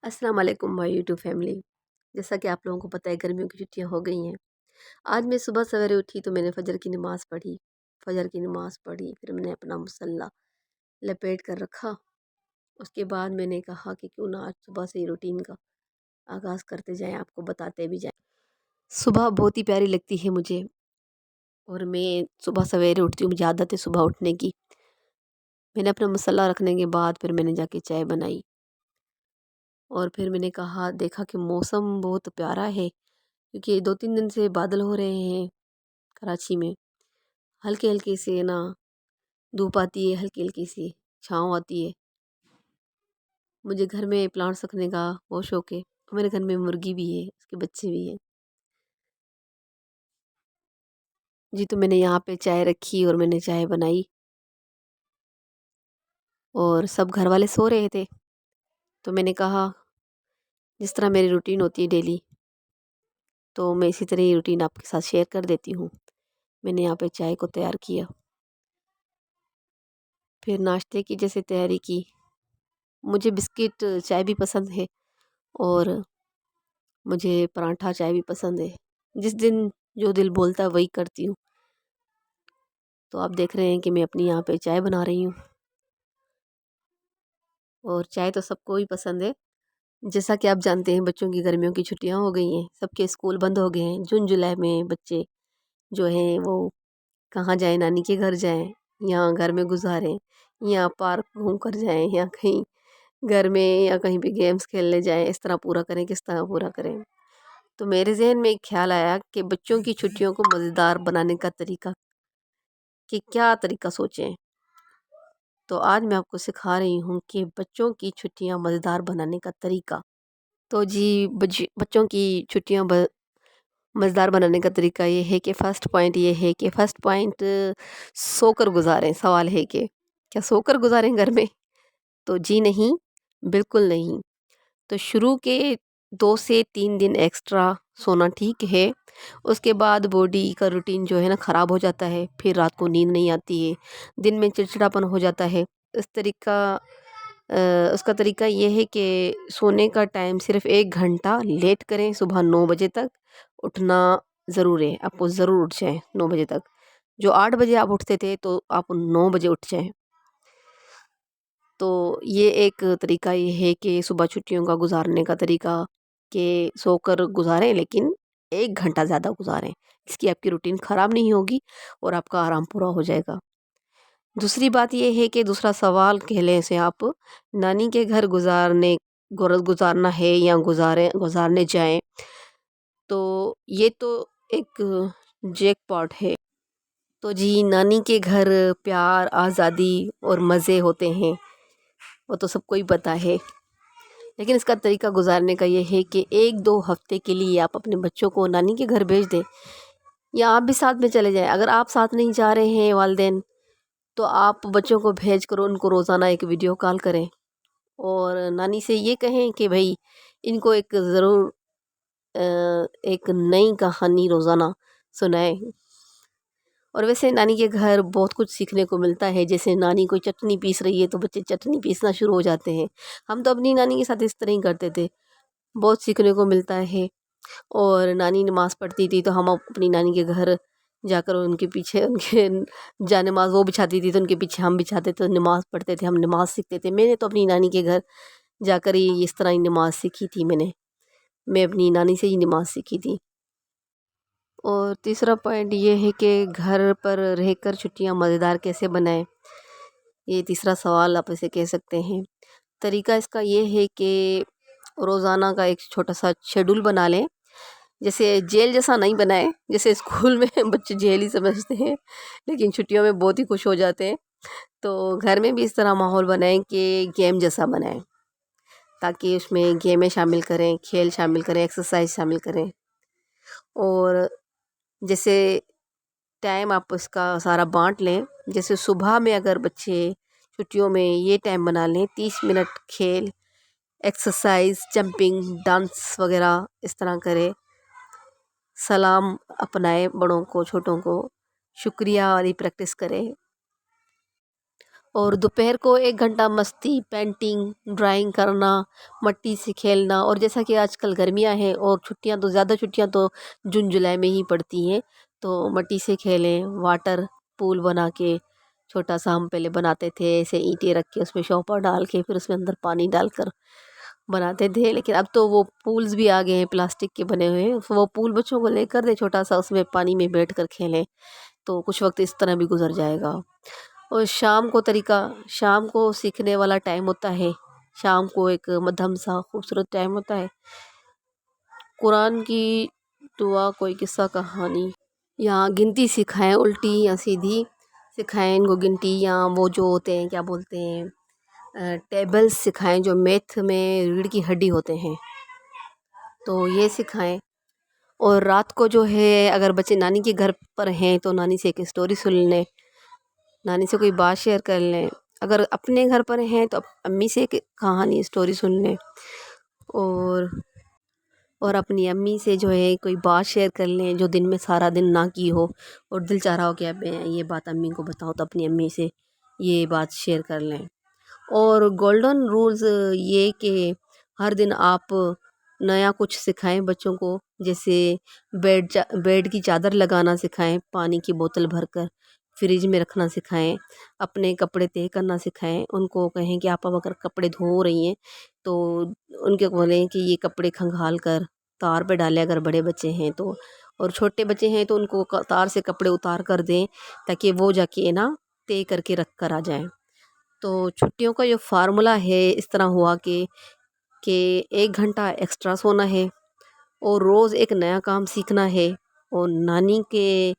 السلام علیکم مائی YouTube family. جیسا کہ آپ لوگوں کو پتہ ہے گرمیوں کی چھٹیاں ہو گئی ہیں۔ آج میں صبح سویرے اٹھی تو میں نے فجر کی نماز پڑھی۔ پھر میں نے اپنا مصلی لپیٹ کر رکھا۔ اس کے بعد میں نے کہا کہ کیوں نہ آج صبح سے ہی روٹین کا آغاز کرتے جائیں، آپ کو بتاتے بھی جائیں۔ صبح بہت ہی پیاری لگتی ہے مجھے، اور میں صبح سویرے اٹھتی ہوں، مجھے عادت ہے صبح اٹھنے کی۔ میں نے اپنا مصلی رکھنے کے بعد پھر میں نے جا کے چائے بنائی، اور پھر میں نے دیکھا کہ موسم بہت پیارا ہے، کیونکہ 2-3 دن سے بادل ہو رہے ہیں کراچی میں۔ ہلکے ہلکے سے نا دھوپ آتی ہے، ہلکی ہلکی سی چھاؤں آتی ہے۔ مجھے گھر میں پلانٹس رکھنے کا بہت شوق ہے۔ میرے گھر میں مرغی بھی ہے، اس کے بچے بھی ہیں جی۔ تو میں نے یہاں پہ چائے رکھی اور میں نے چائے بنائی، اور سب گھر والے سو رہے تھے، تو میں نے کہا جس طرح میری روٹین ہوتی ہے ڈیلی، تو میں اسی طرح یہ روٹین آپ کے ساتھ شیئر کر دیتی ہوں۔ میں نے یہاں پہ چائے کو تیار کیا، پھر ناشتے کی جیسے تیاری کی۔ مجھے بسکٹ چائے بھی پسند ہے، اور مجھے پراٹھا چائے بھی پسند ہے۔ جس دن جو دل بولتا ہے وہی کرتی ہوں۔ تو آپ دیکھ رہے ہیں کہ میں اپنی یہاں پہ چائے بنا رہی ہوں، اور چائے تو سب کو ہی پسند ہے۔ جیسا کہ آپ جانتے ہیں بچوں کی گرمیوں کی چھٹیاں ہو گئی ہیں، سب کے اسکول بند ہو گئے ہیں۔ جون جولائی میں بچے جو ہیں وہ کہاں جائیں، نانی کے گھر جائیں، یا گھر میں گزاریں، یا پارک گھوم کر جائیں، یا کہیں گھر میں یا کہیں بھی گیمز کھیلنے جائیں۔ اس طرح پورا کریں، کس طرح پورا کریں۔ تو میرے ذہن میں ایک خیال آیا کہ بچوں کی چھٹیوں کو مزیدار بنانے کا طریقہ، کہ کیا طریقہ سوچیں۔ تو آج میں آپ کو سکھا رہی ہوں کہ بچوں کی چھٹیاں مزیدار بنانے کا طریقہ۔ تو جی، بچوں کی چھٹیاں مزیدار بنانے کا طریقہ یہ ہے کہ فرسٹ پوائنٹ سو کر گزاریں۔ سوال ہے کہ کیا سو کر گزاریں گھر میں؟ تو جی نہیں، بالکل نہیں۔ تو شروع کے 2 سے 3 دن ایکسٹرا سونا ٹھیک ہے۔ اس کے بعد باڈی کا روٹین جو ہے نا خراب ہو جاتا ہے، پھر رات کو نیند نہیں آتی ہے، دن میں چڑچڑاپن ہو جاتا ہے۔ اس کا طریقہ یہ ہے کہ سونے کا ٹائم صرف 1 گھنٹہ لیٹ کریں۔ صبح 9 بجے تک اٹھنا ضرور ہے، آپ کو ضرور اٹھ جائیں 9 بجے تک۔ جو 8 بجے آپ اٹھتے تھے تو آپ 9 بجے اٹھ جائیں۔ تو یہ ایک طریقہ یہ ہے کہ صبح چھٹیوں کا گزارنے کا طریقہ، کہ سو کر گزاریں لیکن 1 گھنٹہ زیادہ گزاریں، اس کی آپ کی روٹین خراب نہیں ہوگی اور آپ کا آرام پورا ہو جائے گا۔ دوسری بات یہ ہے کہ دوسرا سوال کہہ لیں اسے آپ، نانی کے گھر گزارنا ہے یا گزارنے جائیں، تو یہ تو ایک جیک پاٹ ہے۔ تو جی، نانی کے گھر پیار، آزادی اور مزے ہوتے ہیں، وہ تو سب کو ہی پتہ ہے۔ لیکن اس کا طریقہ گزارنے کا یہ ہے کہ 1-2 ہفتے کے لیے آپ اپنے بچوں کو نانی کے گھر بھیج دیں، یا آپ بھی ساتھ میں چلے جائیں۔ اگر آپ ساتھ نہیں جا رہے ہیں والدین، تو آپ بچوں کو بھیج کر ان کو روزانہ ایک ویڈیو کال کریں، اور نانی سے یہ کہیں کہ بھائی ان کو ایک نئی کہانی روزانہ سنائیں۔ اور ویسے نانی کے گھر بہت کچھ سیکھنے کو ملتا ہے، جیسے نانی کوئی چٹنی پیس رہی ہے تو بچے چٹنی پیسنا شروع ہو جاتے ہیں۔ ہم تو اپنی نانی کے ساتھ اس طرح ہی کرتے تھے، بہت سیکھنے کو ملتا ہے۔ اور نانی نماز پڑھتی تھی تو ہم اپنی نانی کے گھر جا کر ان کے پیچھے، ان کے جا نماز وہ بچھاتی تھی تو ان کے پیچھے ہم بچھاتے تھے، نماز پڑھتے تھے، ہم نماز سیکھتے تھے۔ میں نے تو اپنی نانی کے گھر جا کر ہی اس طرح ہی نماز سیکھی تھی۔ میں اپنی نانی سے ہی نماز سیکھی تھی۔ اور تیسرا پوائنٹ یہ ہے کہ گھر پر رہ کر چھٹیاں مزیدار کیسے بنائیں، یہ تیسرا سوال آپ اسے کہہ سکتے ہیں۔ طریقہ اس کا یہ ہے کہ روزانہ کا ایک چھوٹا سا شیڈول بنا لیں، جیسے جیل جیسا نہیں بنائیں، جیسے اسکول میں بچے جیل ہی سمجھتے ہیں لیکن چھٹیوں میں بہت ہی خوش ہو جاتے ہیں۔ تو گھر میں بھی اس طرح ماحول بنائیں کہ گیم جیسا بنائیں، تاکہ اس میں گیمیں شامل کریں، کھیل شامل کریں، ایکسرسائز شامل کریں۔ اور جیسے ٹائم آپ اس کا سارا بانٹ لیں، جیسے صبح میں اگر بچے چھٹیوں میں یہ ٹائم بنا لیں، 30 منٹ کھیل، ایکسرسائز، جمپنگ، ڈانس وغیرہ اس طرح کرے، سلام اپنائے بڑوں کو، چھوٹوں کو، شکریہ والی پریکٹس کرے، اور دوپہر کو 1 گھنٹہ مستی، پینٹنگ، ڈرائنگ کرنا، مٹی سے کھیلنا، اور جیسا کہ آج کل گرمیاں ہیں اور زیادہ چھٹیاں تو جون جولائی میں ہی پڑتی ہیں، تو مٹی سے کھیلیں، واٹر پول بنا کے چھوٹا سا ہم پہلے بناتے تھے، ایسے اینٹیں رکھ کے اس میں شاپر ڈال کے پھر اس میں اندر پانی ڈال کر بناتے تھے، لیکن اب تو وہ پولز بھی آ گئے ہیں پلاسٹک کے بنے ہوئے، وہ پول بچوں کو لے کر دے چھوٹا سا، اس میں پانی میں بیٹھ کر کھیلیں، تو کچھ وقت اس طرح بھی گزر جائے گا۔ اور شام کو سیکھنے والا ٹائم ہوتا ہے، شام کو ایک مدھم سا خوبصورت ٹائم ہوتا ہے، قرآن کی دعا، کوئی قصہ کہانی یا گنتی سکھائیں، الٹی یا سیدھی سکھائیں ان کو گنتی، یا وہ جو ہوتے ہیں کیا بولتے ہیں ٹیبلز سکھائیں جو میتھ میں ریڑھ کی ہڈی ہوتے ہیں، تو یہ سکھائیں۔ اور رات کو جو ہے اگر بچے نانی کے گھر پر ہیں تو نانی سے ایک اسٹوری سن لیں، نانی سے کوئی بات شیئر کر لیں، اگر اپنے گھر پر ہیں تو امی سے ایک کہانی اسٹوری سن لیں، اور اپنی امی سے جو ہے کوئی بات شیئر کر لیں جو دن میں سارا دن نہ کی ہو، اور دل چاہ رہا ہو کہ اب میں یہ بات امی کو بتاؤں، تو اپنی امی سے یہ بات شیئر کر لیں۔ اور گولڈن رولز یہ کہ ہر دن آپ نیا کچھ سکھائیں بچوں کو، جیسے بیڈ کی چادر لگانا سکھائیں، پانی کی بوتل بھر کر فریج میں رکھنا سکھائیں، اپنے کپڑے طے کرنا سکھائیں، ان کو کہیں کہ آپ اب اگر کپڑے دھو رہی ہیں تو ان کے بولیں کہ یہ کپڑے کھنگال کر تار پہ ڈالیں اگر بڑے بچے ہیں تو، اور چھوٹے بچے ہیں تو ان کو تار سے کپڑے اتار کر دیں تاکہ وہ جا کے نا طے کر کے رکھ کر آ جائیں۔ تو چھٹیوں کا جو فارمولا ہے اس طرح ہوا کہ 1 گھنٹہ ایکسٹرا سونا ہے، اور روز ایک نیا کام سیکھنا ہے، اور نانی کے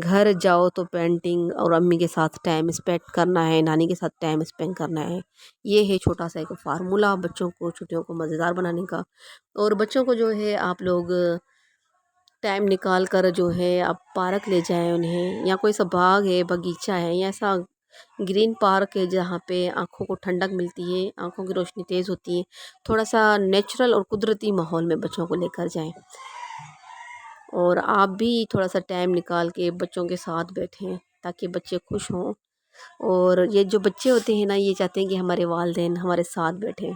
گھر جاؤ تو پینٹنگ اور امی کے ساتھ ٹائم اسپینڈ کرنا ہے، نانی کے ساتھ ٹائم اسپینڈ کرنا ہے۔ یہ ہے چھوٹا سا ایک فارمولا بچوں کو چھٹیوں کو مزیدار بنانے کا۔ اور بچوں کو جو ہے آپ لوگ ٹائم نکال کر جو ہے آپ پارک لے جائیں انہیں، یا کوئی سا باغ ہے، باغیچہ ہے، یا ایسا گرین پارک ہے جہاں پہ آنکھوں کو ٹھنڈک ملتی ہے، آنکھوں کی روشنی تیز ہوتی ہے، تھوڑا سا نیچرل اور قدرتی ماحول میں بچوں کو لے کر جائیں، اور آپ بھی تھوڑا سا ٹائم نکال کے بچوں کے ساتھ بیٹھیں تاکہ بچے خوش ہوں۔ اور یہ جو بچے ہوتے ہیں نا یہ چاہتے ہیں کہ ہمارے والدین ہمارے ساتھ بیٹھیں۔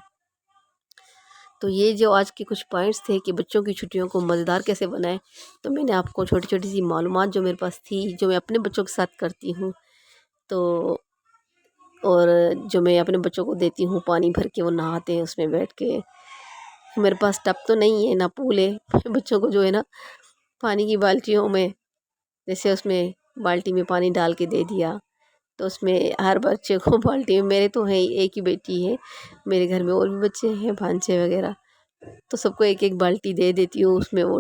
تو یہ جو آج کے کچھ پوائنٹس تھے کہ بچوں کی چھٹیوں کو مزیدار کیسے بنائیں، تو میں نے آپ کو چھوٹی چھوٹی سی معلومات جو میرے پاس تھی، جو میں اپنے بچوں کے ساتھ کرتی ہوں، تو اور جو میں اپنے بچوں کو دیتی ہوں پانی بھر کے وہ نہاتے ہیں اس میں بیٹھ کے، میرے پاس ٹب تو نہیں ہے نہ پول ہے، بچوں کو جو ہے نا پانی کی بالٹیوں میں، جیسے اس میں بالٹی میں پانی ڈال کے دے دیا، تو اس میں ہر بچے کو بالٹی میں، میرے تو ہیں ایک ہی بیٹی ہے، میرے گھر میں اور بھی بچے ہیں بھانچے وغیرہ، تو سب کو ایک ایک بالٹی دے دیتی ہوں، اس میں وہ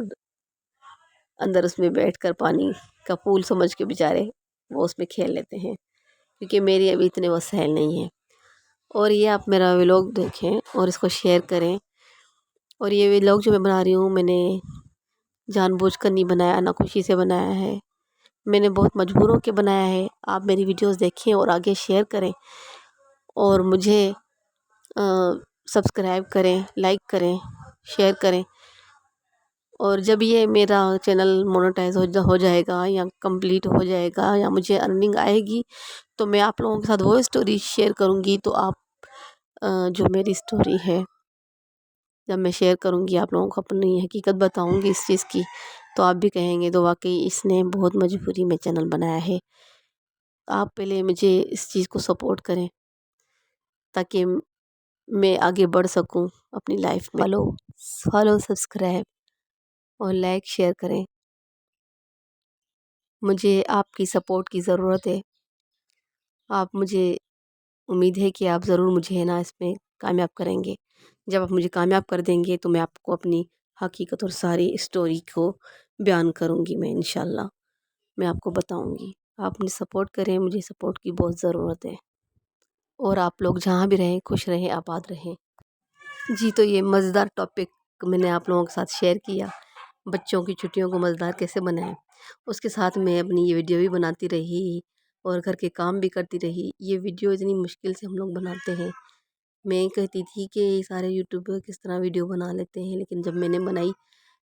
اندر اس میں بیٹھ کر پانی کا پول سمجھ کے بیچارے وہ اس میں کھیل لیتے ہیں، کیونکہ میری ابھی اتنے وسائل نہیں ہیں۔ اور یہ آپ میرا ولاگ دیکھیں اور اس کو شیئر کریں، اور یہ ولاگ جو میں بنا رہی ہوں میں نے جان بوجھ کر نہیں بنایا، نہ خوشی سے بنایا ہے، میں نے بہت مجبور ہو کے بنایا ہے۔ آپ میری ویڈیوز دیکھیں اور آگے شیئر کریں، اور مجھے سبسکرائب کریں، لائک کریں، شیئر کریں، اور جب یہ میرا چینل مونیٹائز ہو جائے گا یا کمپلیٹ ہو جائے گا یا مجھے ارننگ آئے گی تو میں آپ لوگوں کے ساتھ وہ اسٹوری شیئر کروں گی، تو آپ جو میری اسٹوری ہے جب میں شیئر کروں گی آپ لوگوں کو اپنی حقیقت بتاؤں گی اس چیز کی، تو آپ بھی کہیں گے تو واقعی اس نے بہت مجبوری میں چینل بنایا ہے۔ آپ پہلے مجھے اس چیز کو سپورٹ کریں تاکہ میں آگے بڑھ سکوں اپنی لائف میں۔ فالو سبسکرائب اور لائک شیئر کریں، مجھے آپ کی سپورٹ کی ضرورت ہے۔ آپ مجھے امید ہے کہ آپ ضرور مجھے نا اس میں کامیاب کریں گے۔ جب آپ مجھے کامیاب کر دیں گے تو میں آپ کو اپنی حقیقت اور ساری اسٹوری کو بیان کروں گی، میں انشاءاللہ میں آپ کو بتاؤں گی۔ آپ مجھے سپورٹ کریں، مجھے سپورٹ کی بہت ضرورت ہے، اور آپ لوگ جہاں بھی رہیں خوش رہیں، آباد رہیں۔ جی، تو یہ مزیدار ٹاپک میں نے آپ لوگوں کے ساتھ شیئر کیا، بچوں کی چھٹیوں کو مزیدار کیسے بنائیں، اس کے ساتھ میں اپنی یہ ویڈیو بھی بناتی رہی اور گھر کے کام بھی کرتی رہی۔ یہ ویڈیو اتنی مشکل سے ہم لوگ بناتے ہیں، میں کہتی تھی کہ سارے یوٹیوبر کس طرح ویڈیو بنا لیتے ہیں، لیکن جب میں نے بنائی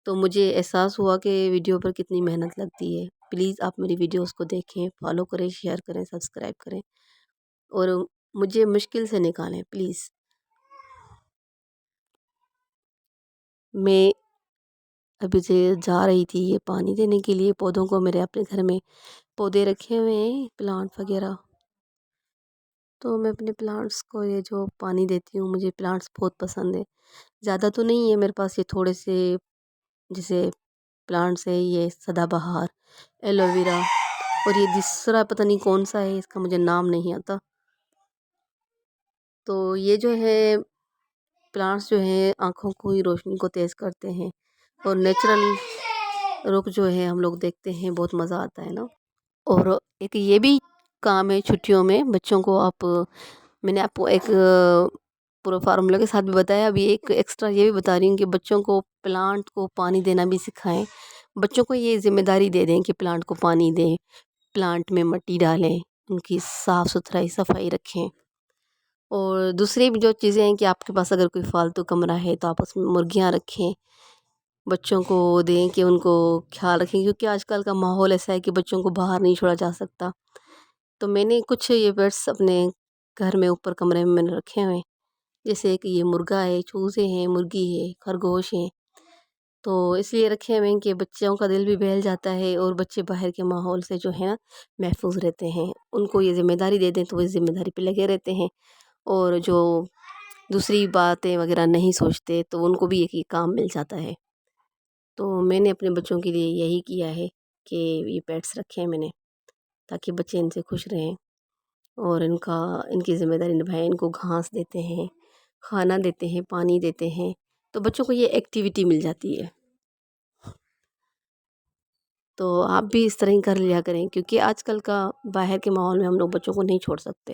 تو مجھے احساس ہوا کہ ویڈیو پر کتنی محنت لگتی ہے۔ پلیز آپ میری ویڈیوز کو دیکھیں، فالو کریں، شیئر کریں، سبسکرائب کریں۔ اور مجھے مشکل سے نکالیں پلیز. میں ابھی سے جا رہی تھی یہ پانی دینے کے لیے پودوں کو. میرے اپنے گھر میں پودے رکھے ہوئے ہیں پلانٹ وغیرہ، تو میں اپنے پلانٹس کو یہ جو پانی دیتی ہوں. مجھے پلانٹس بہت پسند ہے. زیادہ تو نہیں ہے میرے پاس، یہ تھوڑے سے جیسے پلانٹس ہے. یہ سدا بہار، ایلو ویرا، اور یہ دوسرا پتہ نہیں کون سا ہے، اس کا مجھے نام نہیں آتا. تو یہ جو ہے پلانٹس جو ہیں آنکھوں کو ہی روشنی کو تیز کرتے ہیں، اور نیچرل رخ جو ہے ہم لوگ دیکھتے ہیں، بہت مزہ آتا ہے نا. اور ایک یہ بھی کام ہے چھٹیوں میں بچوں کو آپ، میں نے آپ کو ایک پورا فارمولہ کے ساتھ بھی بتایا، ابھی ایک ایکسٹرا یہ بھی بتا رہی ہوں کہ بچوں کو پلانٹ کو پانی دینا بھی سکھائیں. بچوں کو یہ ذمہ داری دے دیں کہ پلانٹ کو پانی دیں، پلانٹ میں مٹی ڈالیں، ان کی صاف صفائی رکھیں. اور دوسری بھی جو چیزیں ہیں کہ آپ کے پاس اگر کوئی فالتو کمرہ ہے تو آپ اس میں مرغیاں رکھیں، بچوں کو دیں کہ ان کو خیال رکھیں، کیونکہ آج کل کا ماحول ایسا ہے کہ بچوں کو باہر نہیں چھوڑا جا سکتا. تو میں نے کچھ یہ پیٹس اپنے گھر میں اوپر کمرے میں نے رکھے ہوئے ہیں، جیسے کہ یہ مرغا ہے، چوزے ہیں، مرغی ہے، خرگوش ہیں. تو اس لیے رکھے ہوئے ہیں کہ بچوں کا دل بھی بہل جاتا ہے، اور بچے باہر کے ماحول سے جو ہے نا محفوظ رہتے ہیں. ان کو یہ ذمہ داری دے دیں تو وہ اس ذمہ داری پہ لگے رہتے ہیں، اور جو دوسری باتیں وغیرہ نہیں سوچتے تو ان کو بھی ایک کام مل جاتا ہے. تو میں نے اپنے بچوں کے لیے یہی کیا ہے کہ یہ پیٹس رکھے ہیں میں نے، تاکہ بچے ان سے خوش رہیں، اور ان کی ذمہ داری نبھائیں. ان کو گھاس دیتے ہیں، کھانا دیتے ہیں، پانی دیتے ہیں، تو بچوں کو یہ ایکٹیویٹی مل جاتی ہے. تو آپ بھی اس طرح ہی کر لیا کریں، کیونکہ آج کل کا باہر کے ماحول میں ہم لوگ بچوں کو نہیں چھوڑ سکتے.